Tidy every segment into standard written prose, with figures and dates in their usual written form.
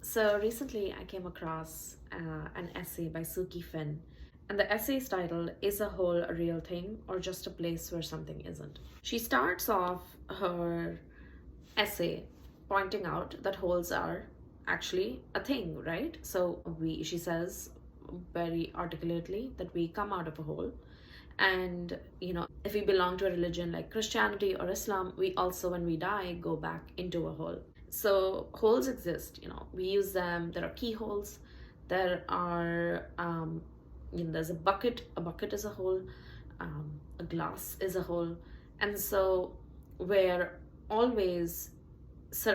So recently I came across an essay by Suki Finn, and the essay's title is a whole a real thing or just a place where something isn't. She starts off her essay pointing out that holes are actually a thing, right? So she says very articulately that we come out of a hole, and if we belong to a religion like Christianity or Islam, we also, when we die, go back into a hole. So holes exist, we use them. There are keyholes, there are there's a bucket is a hole, a glass is a hole. And so we're always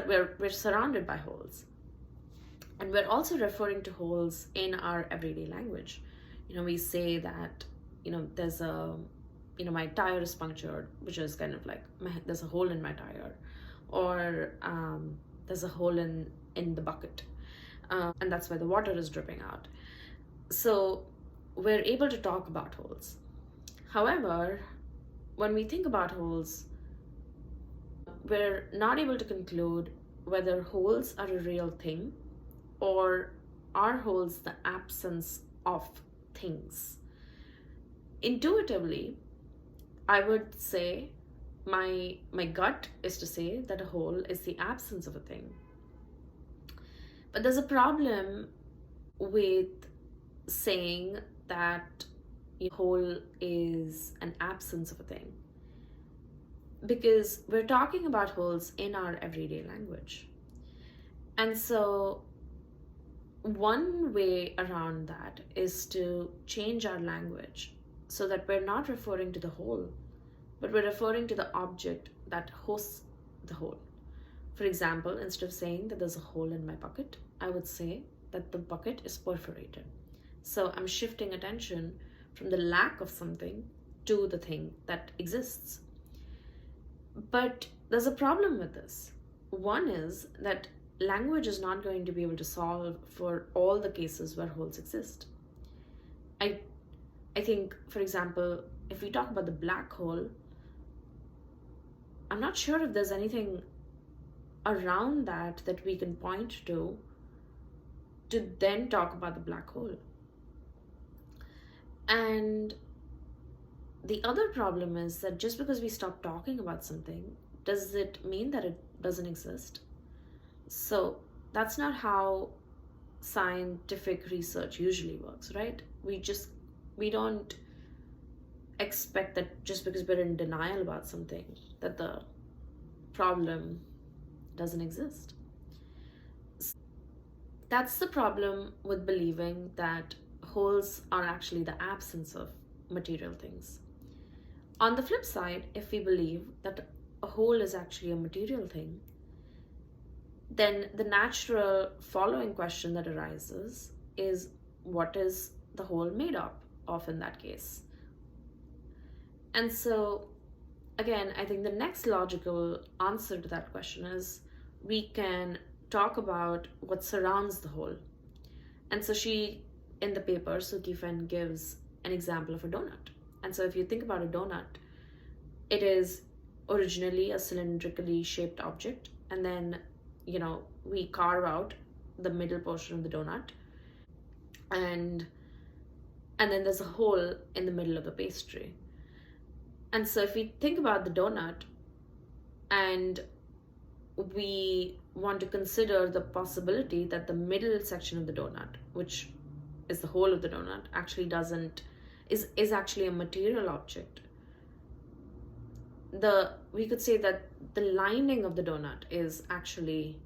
we're surrounded by holes, and we're also referring to holes in our everyday language. We say that there's a my tire is punctured, which is kind of like there's a hole in my tire, or there's a hole in the bucket, and that's why the water is dripping out. So we're able to talk about holes. However, when we think about holes, we're not able to conclude whether holes are a real thing, or are holes the absence of things. Intuitively, I would say, my gut is to say that a hole is the absence of a thing. But there's a problem with saying that a hole is an absence of a thing, because we're talking about holes in our everyday language. And so one way around that is to change our language so that we're not referring to the hole, but we're referring to the object that hosts the hole. For example, instead of saying that there's a hole in my bucket, I would say that the bucket is perforated. So I'm shifting attention from the lack of something to the thing that exists. But there's a problem with this. One is that language is not going to be able to solve for all the cases where holes exist. I I think, for example, if we talk about the black hole, I'm not sure if there's anything around that we can point to then talk about the black hole. And the other problem is that just because we stop talking about something, does it mean that it doesn't exist? So that's not how scientific research usually works, right? We don't expect that just because we're in denial about something, that the problem doesn't exist. That's the problem with believing that holes are actually the absence of material things. On the flip side, if we believe that a hole is actually a material thing, then the natural following question that arises is, what is the hole made up of in that case? And so, again, I think the next logical answer to that question is, we can talk about what surrounds the hole. And so in the paper, Suki Finn gives an example of a donut. And so if you think about a donut, it is originally a cylindrically shaped object, and then we carve out the middle portion of the donut, and then there's a hole in the middle of the pastry. And so if we think about the donut, and we want to consider the possibility that the middle section of the donut, which is the whole of the donut, actually doesn't is actually a material object, we could say that the lining of the donut is actually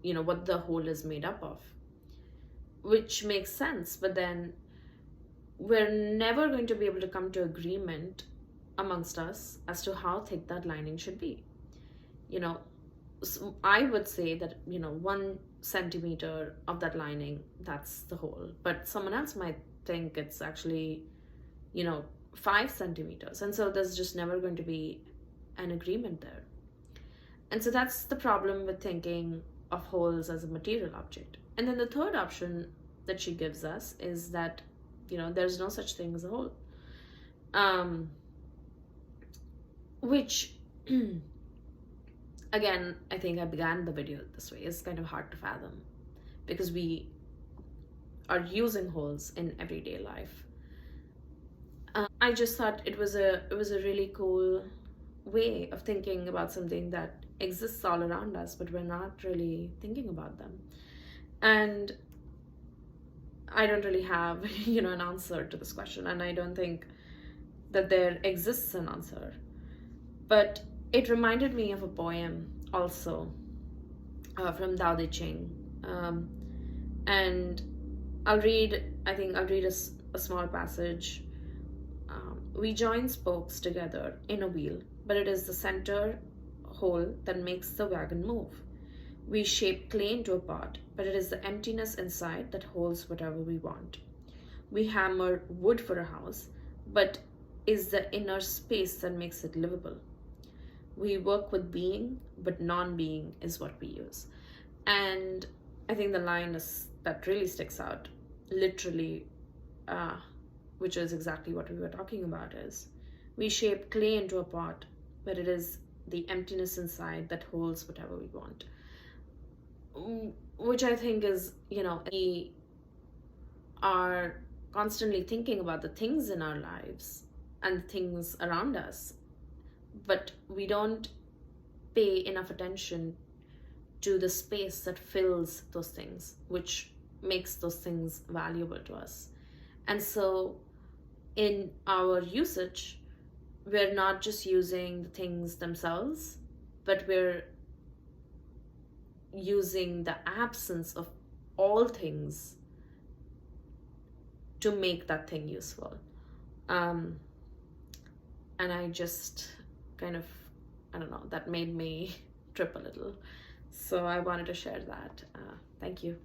what the whole is made up of, which makes sense. But then we're never going to be able to come to agreement amongst us as to how thick that lining should be. I would say that 1 centimeter of that lining, that's the whole, but someone else might think it's actually 5 centimeters, and so there's just never going to be an agreement there. And so that's the problem with thinking of holes as a material object. And then the third option that she gives us is that there's no such thing as a hole, which again, I think I began the video this way, is kind of hard to fathom. because we are using holes in everyday life. I just thought it was a really cool way of thinking about something that exists all around us, but we're not really thinking about them. And I don't really have, an answer to this question, and I don't think that there exists an answer. But it reminded me of a poem also, from Tao Te Ching. And I think I'll read a small passage. We join spokes together in a wheel, but it is the center hole that makes the wagon move. We shape clay into a pot, but it is the emptiness inside that holds whatever we want. We hammer wood for a house, but is the inner space that makes it livable. We work with being, but non-being is what we use. And I think the line that really sticks out, literally, which is exactly what we were talking about, is we shape clay into a pot, but it is the emptiness inside that holds whatever we want. Which I think is, we are constantly thinking about the things in our lives and the things around us, but we don't pay enough attention to the space that fills those things, which makes those things valuable to us. And so in our usage, we're not just using the things themselves, but we're using the absence of all things to make that thing useful. And I just kind of, I don't know, that made me trip a little. So I wanted to share that. Thank you.